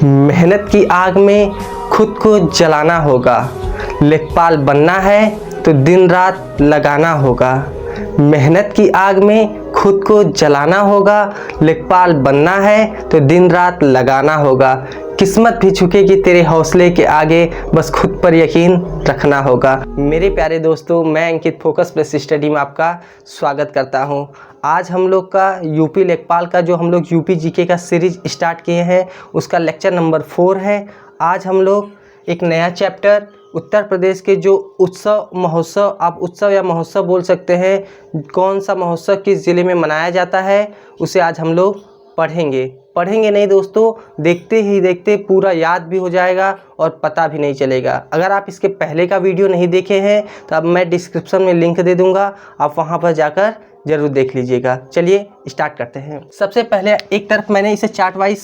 मेहनत की आग में खुद को जलाना होगा, लेखपाल बनना है तो दिन रात लगाना होगा। मेहनत की आग में खुद को जलाना होगा, लेखपाल बनना है तो दिन रात लगाना होगा। किस्मत भी झुकेगी तेरे हौसले के आगे, बस खुद पर यकीन रखना होगा। मेरे प्यारे दोस्तों, मैं अंकित फोकस प्लस स्टडी में आपका स्वागत करता हूं। आज हम लोग का यूपी लेखपाल का जो हम लोग यूपी जीके का सीरीज स्टार्ट किए हैं उसका लेक्चर नंबर 4 है। आज हम लोग एक नया चैप्टर उत्तर प्रदेश के जो उत्सव महोत्सव, आप उत्सव या महोत्सव बोल सकते हैं, कौन सा महोत्सव किस ज़िले में मनाया जाता है उसे आज हम लोग पढ़ेंगे नहीं दोस्तों, देखते ही देखते पूरा याद भी हो जाएगा और पता भी नहीं चलेगा। अगर आप इसके पहले का वीडियो नहीं देखे हैं तो अब मैं डिस्क्रिप्शन में लिंक दे दूंगा, आप वहां पर जाकर ज़रूर देख लीजिएगा। चलिए स्टार्ट करते हैं। सबसे पहले एक तरफ मैंने इसे चार्ट वाइज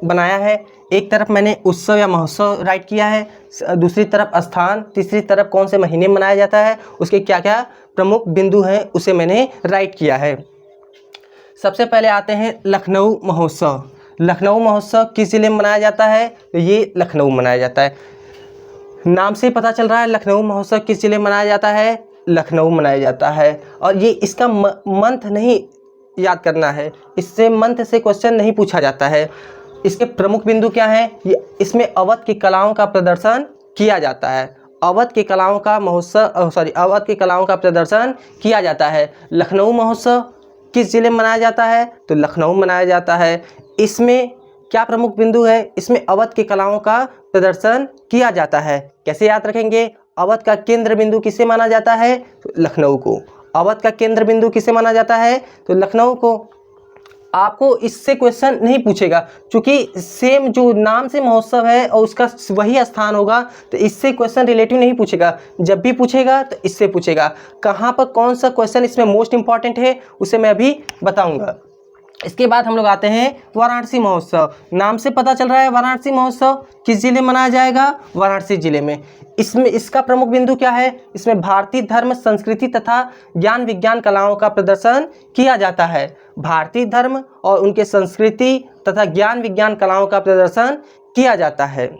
बनाया है, एक तरफ मैंने उत्सव या महोत्सव राइट किया है, दूसरी तरफ स्थान, तीसरी तरफ कौन से महीने में मनाया जाता है, उसके क्या क्या प्रमुख बिंदु हैं उसे मैंने राइट किया है। सबसे पहले आते हैं लखनऊ महोत्सव। लखनऊ महोत्सव किस ज़िले में मनाया जाता है? तो ये लखनऊ मनाया जाता है। नाम से पता चल रहा है लखनऊ महोत्सव किस ज़िले में मनाया जाता है, लखनऊ मनाया जाता है। और ये इसका मंथ नहीं याद करना है, इससे मंथ से क्वेश्चन नहीं पूछा जाता है। इसके प्रमुख बिंदु क्या हैं? ये इसमें अवध की कलाओं का प्रदर्शन किया जाता है। अवध की कलाओं का अवध की कलाओं का प्रदर्शन किया जाता है। लखनऊ महोत्सव किस ज़िले में मनाया जाता है? तो लखनऊ मनाया जाता है। इसमें क्या प्रमुख बिंदु है? इसमें अवध की कलाओं का प्रदर्शन किया जाता है। कैसे याद रखेंगे? अवध का केंद्र बिंदु किसे माना जाता है? तो लखनऊ को। अवध का केंद्र बिंदु किसे माना जाता है? तो लखनऊ को। आपको इससे क्वेश्चन नहीं पूछेगा, क्योंकि सेम जो नाम से महोत्सव है और उसका वही स्थान होगा, तो इससे क्वेश्चन रिलेटिव नहीं पूछेगा। जब भी पूछेगा तो इससे पूछेगा। कहाँ पर कौन सा क्वेश्चन इसमें मोस्ट इंपॉर्टेंट है उसे मैं अभी बताऊंगा। इसके बाद हम लोग आते हैं वाराणसी महोत्सव। नाम से पता चल रहा है वाराणसी महोत्सव किस जिले में मनाया जाएगा? वाराणसी जिले में। इसमें इसका प्रमुख बिंदु क्या है? इसमें भारतीय धर्म, संस्कृति तथा ज्ञान विज्ञान कलाओं का प्रदर्शन किया जाता है। भारतीय धर्म और उनके संस्कृति तथा ज्ञान विज्ञान कलाओं का प्रदर्शन किया जाता है।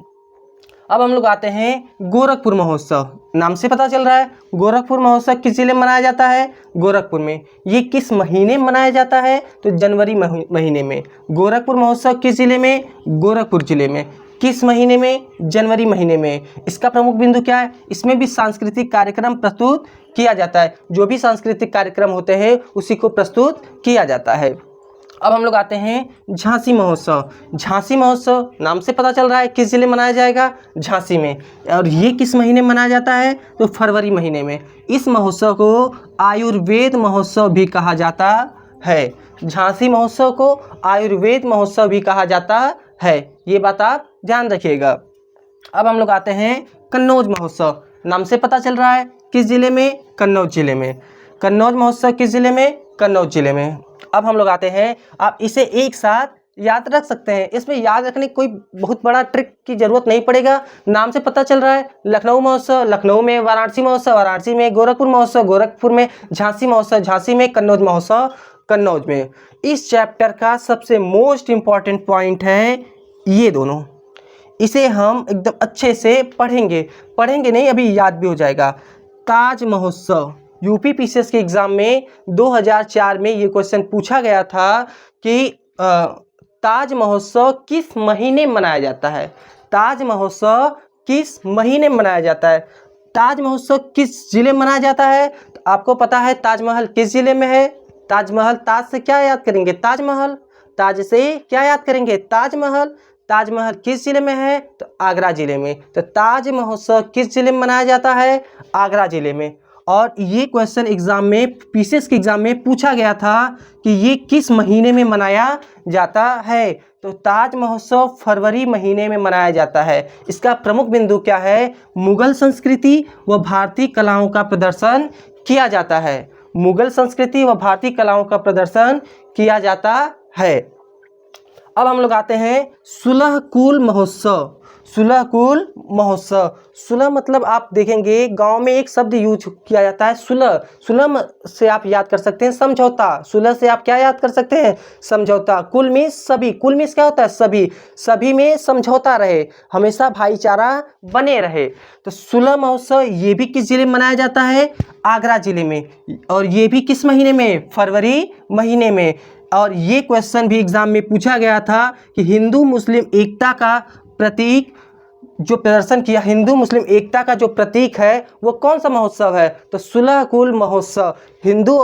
अब हम लोग आते हैं गोरखपुर महोत्सव। नाम से पता चल रहा है गोरखपुर महोत्सव किस जिले में मनाया जाता है? गोरखपुर में। ये किस महीने में मनाया जाता है? तो जनवरी महीने में। गोरखपुर महोत्सव किस जिले में? गोरखपुर जिले में। किस महीने में? जनवरी महीने में। इसका प्रमुख बिंदु क्या है? इसमें भी सांस्कृतिक कार्यक्रम प्रस्तुत किया जाता है। जो भी सांस्कृतिक कार्यक्रम होते हैं उसी को प्रस्तुत किया जाता है। अब हम लोग आते हैं झांसी महोत्सव। झांसी महोत्सव नाम से पता चल रहा है किस जिले में मनाया जाएगा? झांसी में। और ये किस महीने में मनाया जाता है? तो फरवरी महीने में। इस महोत्सव को आयुर्वेद महोत्सव भी कहा जाता है। झांसी महोत्सव को आयुर्वेद महोत्सव भी कहा जाता है, ये बात आप ध्यान रखिएगा। अब हम लोग आते हैं कन्नौज महोत्सव। नाम से पता चल रहा है किस जिले में? कन्नौज जिले में। कन्नौज महोत्सव किस जिले में? कन्नौज जिले में। अब हम लोग आते हैं, आप इसे एक साथ याद रख सकते हैं। इसमें याद रखने की कोई बहुत बड़ा ट्रिक की जरूरत नहीं पड़ेगा। नाम से पता चल रहा है लखनऊ महोत्सव, लखनऊ में। वाराणसी महोत्सव, वाराणसी में। गोरखपुर महोत्सव, गोरखपुर में। झांसी महोत्सव, झांसी में। कन्नौज महोत्सव, कन्नौज में। इस चैप्टर का सबसे मोस्ट इंपॉर्टेंट पॉइंट है ये दोनों। इसे हम एकदम अच्छे से पढ़ेंगे नहीं, अभी याद भी हो जाएगा। ताज महोत्सव। यूपी पीसीएस के एग्जाम में 2004 में ये क्वेश्चन पूछा गया था कि ताज महोत्सव किस महीने में मनाया जाता है? ताज महोत्सव किस महीने में मनाया जाता है? ताज महोत्सव किस जिले में मनाया जाता है? तो आपको पता है ताजमहल किस जिले में है? ताजमहल, ताज से क्या याद करेंगे? ताजमहल। ताज से क्या याद करेंगे? ताजमहल। ताजमहल किस जिले में है? तो आगरा जिले में। तो ताज महोत्सव किस जिले में मनाया जाता है? आगरा जिले में। और ये क्वेश्चन एग्जाम में, पीसीएस के एग्जाम में पूछा गया था कि ये किस महीने में मनाया जाता है? तो ताज महोत्सव फरवरी महीने में मनाया जाता है। इसका प्रमुख बिंदु क्या है? मुगल संस्कृति व भारतीय कलाओं का प्रदर्शन किया जाता है। मुगल संस्कृति व भारतीय कलाओं का प्रदर्शन किया जाता है। अब हम लोग आते हैं सुलहकुल महोत्सव। सुलह कुल महोत्सव। सुलह मतलब आप देखेंगे गांव में एक शब्द यूज किया जाता है सुलह। सुलह से आप याद कर सकते हैं समझौता। सुलह से आप क्या याद कर सकते हैं? समझौता। कुल में सभी, कुल में क्या होता है? सभी। सभी में समझौता रहे, हमेशा भाईचारा बने रहे। तो सुलह महोत्सव ये भी किस जिले में मनाया जाता है? आगरा जिले में। और ये भी किस महीने में? फरवरी महीने में। और ये क्वेश्चन भी एग्जाम में पूछा गया था कि हिंदू मुस्लिम एकता का प्रतीक जो प्रदर्शन किया, हिंदू मुस्लिम एकता का जो प्रतीक है वो कौन सा महोत्सव है? तो सुलह कुल महोत्सव। हिंदू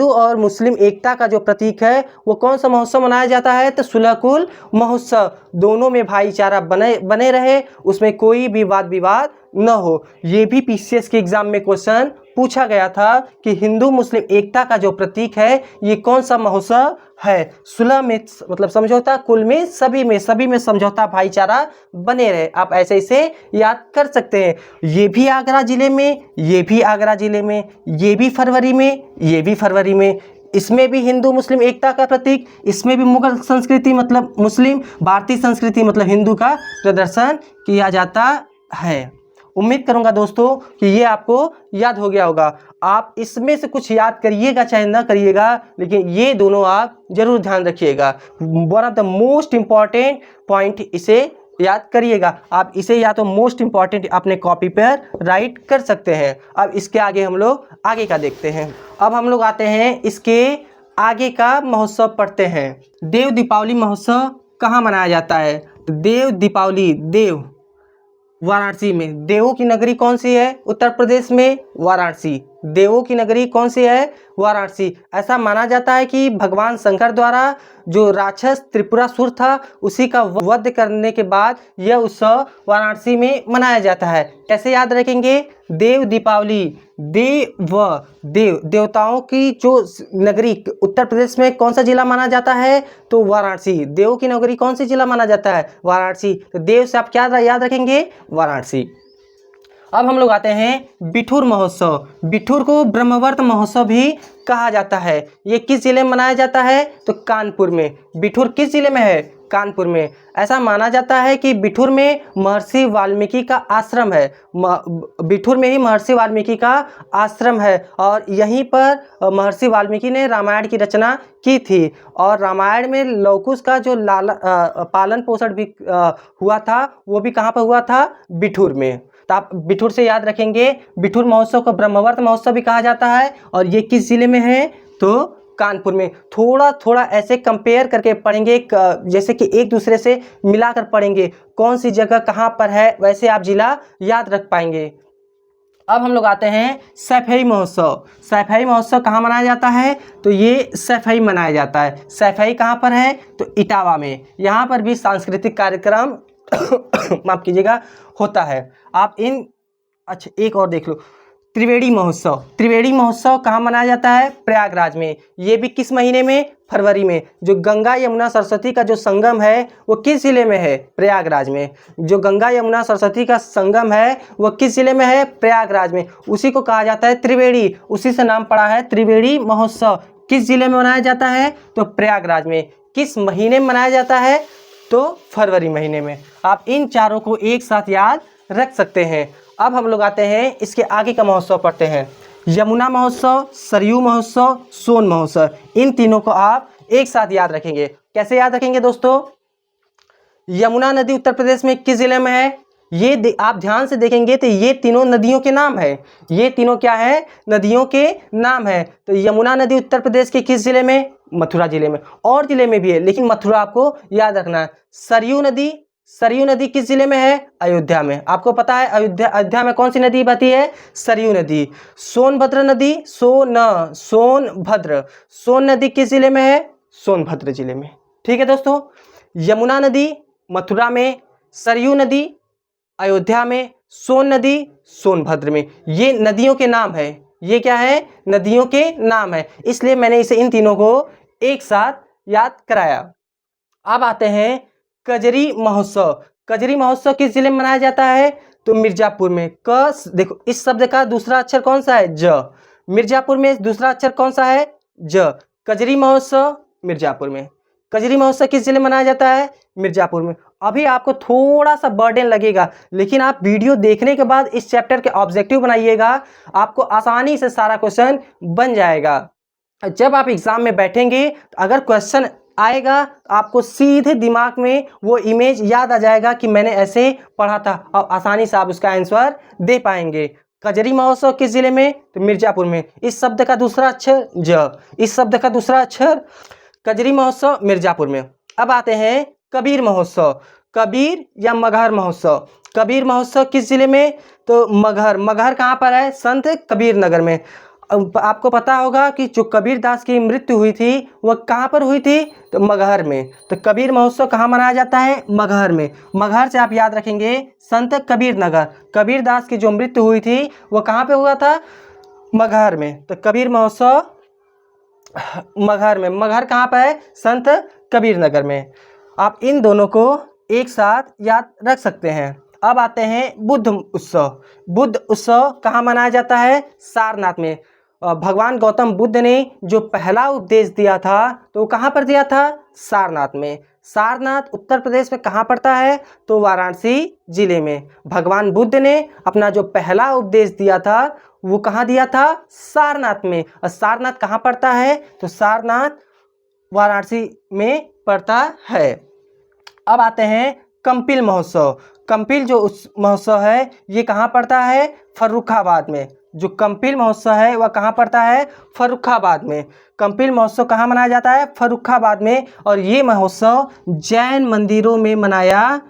और मुस्लिम एकता का जो प्रतीक है वो कौन सा महोत्सव मनाया जाता है? तो सुलह कुल महोत्सव। दोनों में भाईचारा बने रहे, उसमें कोई भी वाद विवाद न हो। ये भी पीसीएस के एग्जाम में क्वेश्चन पूछा गया था कि हिंदू मुस्लिम एकता का जो प्रतीक है ये कौन सा महोत्सव है? सुलह में मतलब समझौता, कुल में सभी में समझौता, भाईचारा बने रहे। आप ऐसे इसे याद कर सकते हैं। ये भी आगरा जिले में, ये भी आगरा जिले में, ये भी फरवरी में, ये भी फरवरी में। इसमें भी हिंदू मुस्लिम एकता का प्रतीक, इसमें भी मुगल संस्कृति मतलब मुस्लिम, भारतीय संस्कृति मतलब हिंदू का प्रदर्शन किया जाता है। उम्मीद करूंगा दोस्तों कि ये आपको याद हो गया होगा। आप इसमें से कुछ याद करिएगा चाहे ना करिएगा, लेकिन ये दोनों आप जरूर ध्यान रखिएगा। One of the most important point, इसे याद करिएगा। आप इसे या तो मोस्ट इम्पॉर्टेंट अपने कॉपी पर राइट कर सकते हैं। अब इसके आगे हम लोग आगे का देखते हैं। अब हम लोग आते हैं इसके आगे का महोत्सव पढ़ते हैं। देव दीपावली महोत्सव कहाँ मनाया जाता है? तो देव दीपावली, देव वाराणसी में। देवों की नगरी कौन सी है? उत्तर प्रदेश में वाराणसी। देवों की नगरी कौन सी है? वाराणसी। ऐसा माना जाता है कि भगवान शंकर द्वारा जो राक्षस त्रिपुरासुर था उसी का वध करने के बाद यह उत्सव वाराणसी में मनाया जाता है। कैसे याद रखेंगे? देव दीपावली, देवताओं की जो नगरी उत्तर प्रदेश में कौन सा जिला माना जाता है? तो वाराणसी। देवों की नगरी कौन सी जिला माना जाता है? वाराणसी। तो देव से आप क्या याद रखेंगे? वाराणसी। अब हम लोग आते हैं बिठूर महोत्सव। बिठूर को ब्रह्मवर्त महोत्सव भी कहा जाता है। ये किस जिले में मनाया जाता है? तो कानपुर में। बिठूर किस जिले में है? कानपुर में। ऐसा माना जाता है कि बिठूर में महर्षि वाल्मीकि का आश्रम है। बिठूर में ही महर्षि वाल्मीकि का आश्रम है और यहीं पर महर्षि वाल्मीकि ने रामायण की रचना की थी। और रामायण में लव कुश का जो पालन पोषण भी हुआ था वो भी कहाँ पर हुआ था? बिठूर में। तो आप बिठूर से याद रखेंगे। बिठूर महोत्सव को ब्रह्मवर्त महोत्सव भी कहा जाता है और ये किस जिले में है? तो कानपुर में। थोड़ा थोड़ा ऐसे कंपेयर करके पढ़ेंगे, जैसे कि एक दूसरे से मिलाकर पढ़ेंगे, कौन सी जगह कहाँ पर है, वैसे आप जिला याद रख पाएंगे। अब हम लोग आते हैं सैफई महोत्सव। सैफई महोत्सव कहाँ मनाया जाता है? तो ये सैफई मनाया जाता है। सैफई कहाँ पर है? तो इटावा में। यहाँ पर भी सांस्कृतिक कार्यक्रम माफ कीजिएगा होता है। आप अच्छा एक और देख लो, त्रिवेणी महोत्सव। त्रिवेणी महोत्सव कहाँ मनाया जाता है? प्रयागराज में। ये भी किस महीने में? फरवरी में। जो गंगा यमुना सरस्वती का जो संगम है वो किस जिले में है? प्रयागराज में। जो गंगा यमुना सरस्वती का संगम है वो किस जिले में है? प्रयागराज में। उसी को कहा जाता है त्रिवेणी, उसी से नाम पड़ा है त्रिवेणी महोत्सव। किस जिले में मनाया जाता है? तो प्रयागराज में। किस महीने में मनाया जाता है? तो फरवरी महीने में। आप इन चारों को एक साथ याद रख सकते हैं। अब हम लोग आते हैं इसके आगे का महोत्सव पढ़ते हैं। यमुना महोत्सव, सरयू महोत्सव, सोन महोत्सव। इन तीनों को आप एक साथ याद रखेंगे। कैसे याद रखेंगे दोस्तों? यमुना नदी उत्तर प्रदेश में किस जिले में है? ये आप ध्यान से देखेंगे तो ये तीनों नदियों के नाम है। ये तीनों क्या है? नदियों के नाम है। तो यमुना नदी उत्तर प्रदेश के किस जिले में? मथुरा जिले में। और जिले में भी है लेकिन मथुरा आपको याद रखना है। सरयू नदी किस जिले में है? अयोध्या में। आपको पता है अयोध्या में कौन सी नदी बहती है? सरयू नदी। सोनभद्र नदी, सोनभद्र, सोन नदी किस जिले में है? सोनभद्र जिले में। ठीक है दोस्तों, यमुना नदी मथुरा में, सरयू नदी अयोध्या में, सोन नदी सोनभद्र में। ये नदियों के नाम है। ये क्या है? नदियों के नाम है, इसलिए मैंने इसे इन तीनों को एक साथ याद कराया। अब आते हैं कजरी महोत्सव। कजरी महोत्सव किस जिले में मनाया जाता है? तो मिर्जापुर में। देखो इस शब्द का दूसरा अक्षर कौन सा है? ज। मिर्जापुर में दूसरा अक्षर कौन सा है? ज। कजरी महोत्सव मिर्जापुर में। कजरी महोत्सव किस जिले में मनाया जाता है? मिर्जापुर में। अभी आपको थोड़ा सा बर्डन लगेगा, लेकिन आप वीडियो देखने के बाद इस चैप्टर के ऑब्जेक्टिव बनाइएगा, आपको आसानी से सारा क्वेश्चन बन जाएगा। जब आप एग्जाम में बैठेंगे, अगर क्वेश्चन आएगा आपको सीधे दिमाग में वो इमेज याद आ जाएगा कि मैंने ऐसे पढ़ा था, और आसानी से आप उसका आंसर दे पाएंगे। कजरी महोत्सव किस जिले में? तो मिर्जापुर में। इस शब्द का दूसरा अक्षर ज, इस शब्द का दूसरा अक्षर। कजरी महोत्सव मिर्जापुर में। अब आते हैं कबीर महोत्सव। कबीर या मगहर महोत्सव। कबीर महोत्सव किस जिले में? तो मगहर। मगहर कहाँ पर है? संत कबीर नगर में। आपको पता होगा कि जो कबीर दास की मृत्यु हुई थी वह कहाँ पर हुई थी? तो मगहर में। तो कबीर महोत्सव कहाँ मनाया जाता है? मगहर में। मगहर से आप याद रखेंगे संत कबीर नगर। कबीर दास की जो मृत्यु हुई थी वह कहाँ पे हुआ था? मगहर में। तो कबीर महोत्सव मगहर में। मगहर कहाँ पर है? संत कबीर नगर में। आप इन दोनों को एक साथ याद रख सकते हैं। अब आते हैं बुद्ध उत्सव। बुद्ध उत्सव कहाँ मनाया जाता है? सारनाथ में। भगवान गौतम बुद्ध ने जो पहला उपदेश दिया था तो कहाँ पर दिया था? सारनाथ में। सारनाथ उत्तर प्रदेश में कहाँ पड़ता है? तो वाराणसी जिले में। भगवान बुद्ध ने अपना जो पहला उपदेश दिया था वो कहाँ दिया था? सारनाथ में। और सारनाथ कहाँ पड़ता है? तो सारनाथ वाराणसी में पड़ता है। अब आते हैं कंपिल महोत्सव। कंपिल जो महोत्सव है ये कहाँ पड़ता है? फर्रुखाबाद में। जो कंपिल महोत्सव है वह कहाँ पड़ता है? फर्रुखाबाद में। कंपिल महोत्सव कहाँ मनाया जाता है? फर्रुखाबाद में। और ये महोत्सव जैन मंदिरों में मनाया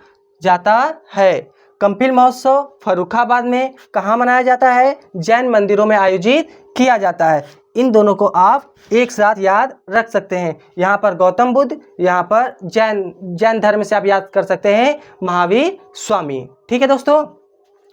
जाता है। कंपिल महोत्सव फर्रुखाबाद में कहाँ मनाया जाता है? जैन मंदिरों में आयोजित किया जाता है। इन दोनों को आप एक साथ याद रख सकते हैं। यहाँ पर गौतम बुद्ध, यहाँ पर जैन धर्म से आप याद कर सकते हैं महावीर स्वामी। ठीक है दोस्तों,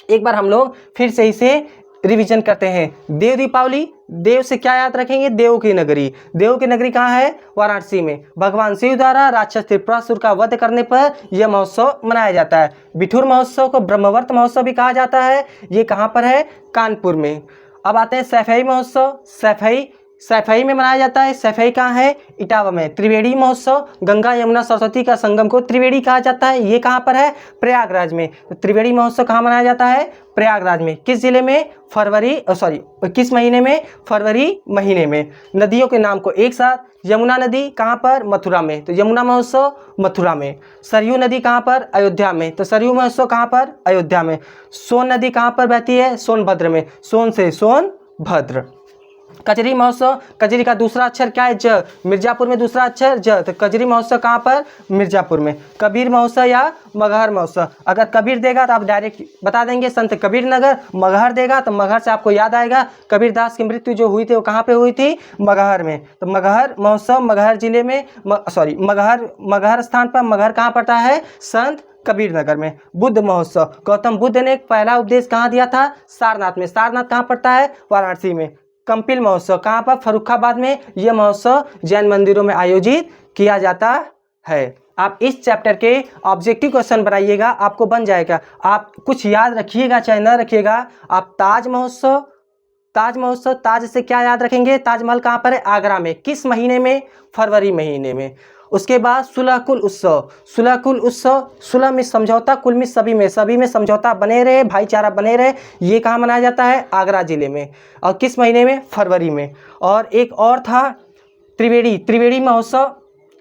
एक बार हम लोग फिर से इसे रिवीजन करते हैं। देव दीपावली, देव से क्या याद रखेंगे? देव की नगरी। देव की नगरी कहाँ है? वाराणसी में। भगवान शिव द्वारा राक्षस त्रिपुरासुर का वध करने पर यह महोत्सव मनाया जाता है। बिठूर महोत्सव को ब्रह्मवर्त महोत्सव भी कहा जाता है। ये कहाँ पर है? कानपुर में। अब आते हैं सैफई महोत्सव। सैफई में मनाया जाता है। सैफई कहाँ है? इटावा में। त्रिवेणी महोत्सव, गंगा यमुना सरस्वती का संगम को त्रिवेणी कहा जाता है। ये कहाँ पर है? प्रयागराज में। तो त्रिवेणी महोत्सव कहाँ मनाया जाता है? प्रयागराज में। किस जिले में? किस महीने में? फरवरी महीने में। नदियों के नाम को एक साथ। यमुना नदी कहाँ पर? मथुरा में। तो यमुना महोत्सव मथुरा में। सरयू नदी कहाँ पर? अयोध्या में। तो सरयू महोत्सव कहाँ पर? अयोध्या में। सोन नदी कहाँ पर बहती है? सोनभद्र में। सोन से सोनभद्र। कजरी महोत्सव, कजरी का दूसरा अक्षर क्या है? ज। मिर्जापुर में दूसरा अक्षर ज। तो कजरी महोत्सव कहाँ पर? मिर्जापुर में। कबीर महोत्सव या मगहर महोत्सव, अगर कबीर देगा तो आप डायरेक्ट बता देंगे संत कबीर नगर। मगहर देगा तो मगहर से आपको याद आएगा कबीर दास की मृत्यु जो हुई थी वो कहाँ पे हुई थी? मगहर में। तो मगहर महोत्सव मगहर जिले में, मगहर स्थान पर। मगहर कहाँ पड़ता है? संत कबीर नगर में। बुद्ध महोत्सव, गौतम बुद्ध ने पहला उपदेश कहाँ दिया था? सारनाथ में। सारनाथ कहाँ पड़ता है? वाराणसी में। कंपिल महोत्सव कहाँ पर? फर्रुखाबाद में। यह महोत्सव जैन मंदिरों में आयोजित किया जाता है। आप इस चैप्टर के ऑब्जेक्टिव क्वेश्चन बनाइएगा, आपको बन जाएगा। आप कुछ याद रखिएगा चाहे न रखिएगा। आप ताज महोत्सव, ताज से क्या याद रखेंगे? ताजमहल कहाँ पर है? आगरा में। किस महीने में? फरवरी महीने में। उसके बाद सुलह कुल उत्सव। सुलह कुल उत्सव, सुलह में समझौता, कुल में सभी में समझौता बने रहे, भाईचारा बने रहे। ये कहाँ मनाया जाता है? आगरा जिले में। और किस महीने में? फरवरी में। और एक और था त्रिवेणी महोत्सव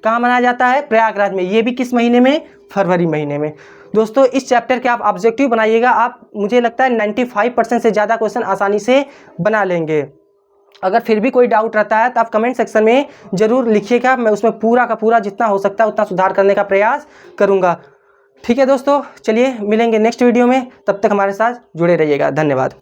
कहाँ मनाया जाता है? प्रयागराज में। ये भी किस महीने में? फरवरी महीने में। दोस्तों इस चैप्टर के आप ऑब्जेक्टिव बनाइएगा, आप मुझे लगता है 95% से ज़्यादा क्वेश्चन आसानी से बना लेंगे। अगर फिर भी कोई डाउट रहता है तो आप कमेंट सेक्शन में ज़रूर लिखिएगा, मैं उसमें पूरा का पूरा जितना हो सकता है उतना सुधार करने का प्रयास करूँगा। ठीक है दोस्तों, चलिए मिलेंगे नेक्स्ट वीडियो में, तब तक हमारे साथ जुड़े रहिएगा। धन्यवाद।